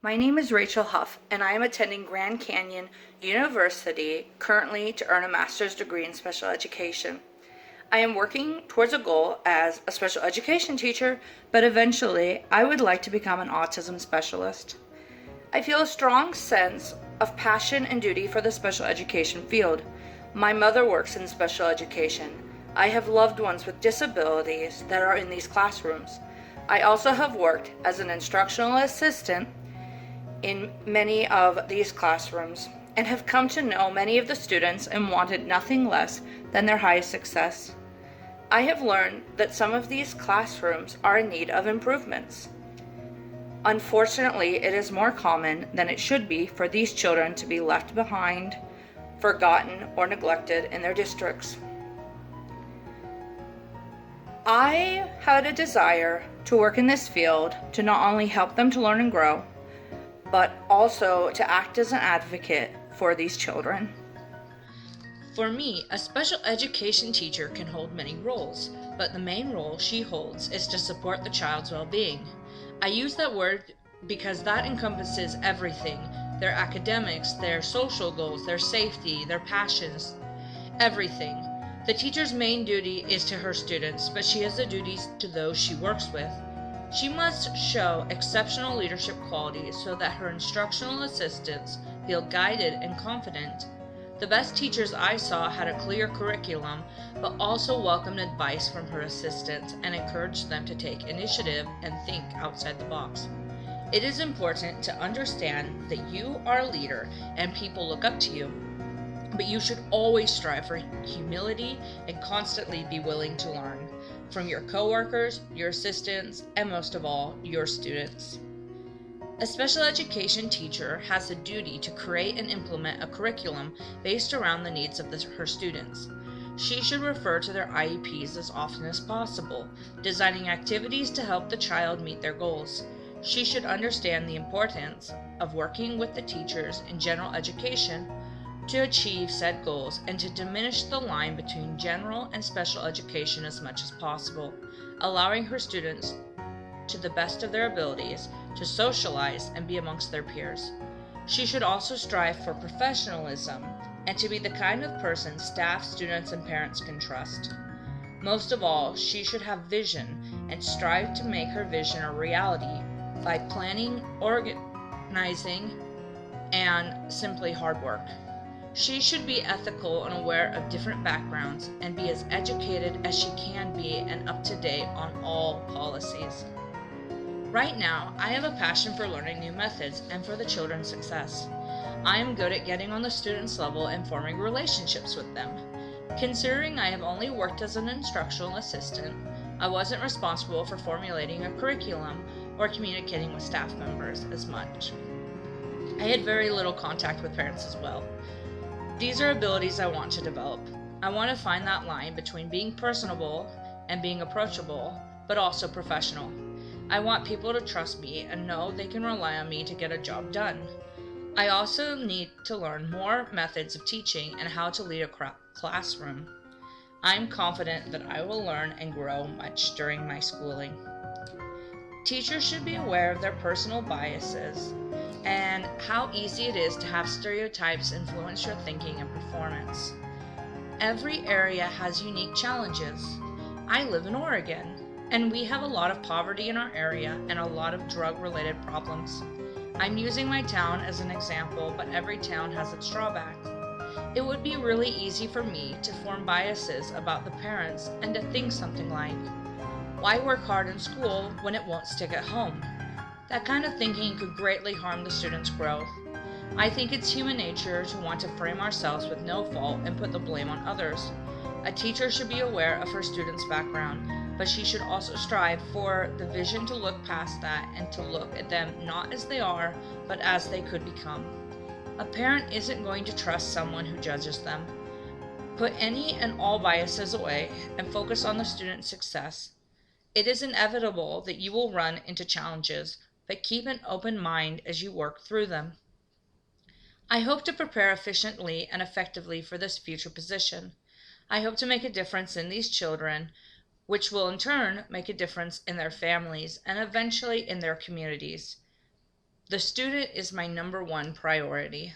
My name is Rachel Huff, and I am attending Grand Canyon University currently to earn a master's degree in special education. I am working towards a goal as a special education teacher, but eventually I would like to become an autism specialist. I feel a strong sense of passion and duty for the special education field. My mother works in special education. I have loved ones with disabilities that are in these classrooms. I also have worked as an instructional assistant in many of these classrooms and have come to know many of the students and wanted nothing less than their highest success. I have learned that some of these classrooms are in need of improvements. Unfortunately, it is more common than it should be for these children to be left behind, forgotten, or neglected in their districts. I had a desire to work in this field to not only help them to learn and grow, but also to act as an advocate for these children. For me, a special education teacher can hold many roles, but the main role she holds is to support the child's well-being. I use that word because that encompasses everything: their academics, their social goals, their safety, their passions, everything. The teacher's main duty is to her students, but she has the duties to those she works with. She must show exceptional leadership qualities so that her instructional assistants feel guided and confident. The best teachers I saw had a clear curriculum, but also welcomed advice from her assistants and encouraged them to take initiative and think outside the box. It is important to understand that you are a leader and people look up to you, but you should always strive for humility and constantly be willing to learn from your coworkers, your assistants, and most of all, your students. A special education teacher has the duty to create and implement a curriculum based around the needs of her students. She should refer to their IEPs as often as possible, designing activities to help the child meet their goals. She should understand the importance of working with the teachers in general education to achieve said goals and to diminish the line between general and special education as much as possible, allowing her students, to the best of their abilities, to socialize and be amongst their peers. She should also strive for professionalism and to be the kind of person staff, students, and parents can trust. Most of all, she should have vision and strive to make her vision a reality by planning, organizing, and simply hard work. She should be ethical and aware of different backgrounds and be as educated as she can be and up to date on all policies. Right now, I have a passion for learning new methods and for the children's success. I am good at getting on the students' level and forming relationships with them. Considering I have only worked as an instructional assistant, I wasn't responsible for formulating a curriculum or communicating with staff members as much. I had very little contact with parents as well. These are abilities I want to develop. I want to find that line between being personable and being approachable, but also professional. I want people to trust me and know they can rely on me to get a job done. I also need to learn more methods of teaching and how to lead a classroom. I'm confident that I will learn and grow much during my schooling. Teachers should be aware of their personal biases and how easy it is to have stereotypes influence your thinking and performance. Every area has unique challenges. I live in Oregon, and we have a lot of poverty in our area and a lot of drug-related problems. I'm using my town as an example, but every town has its drawbacks. It would be really easy for me to form biases about the parents and to think something like, why work hard in school when it won't stick at home? That kind of thinking could greatly harm the students' growth. I think it's human nature to want to frame ourselves with no fault and put the blame on others. A teacher should be aware of her students' background, but she should also strive for the vision to look past that and to look at them not as they are, but as they could become. A parent isn't going to trust someone who judges them. Put any and all biases away and focus on the student's success. It is inevitable that you will run into challenges, but keep an open mind as you work through them. I hope to prepare efficiently and effectively for this future position. I hope to make a difference in these children, which will in turn make a difference in their families and eventually in their communities. The student is my number one priority.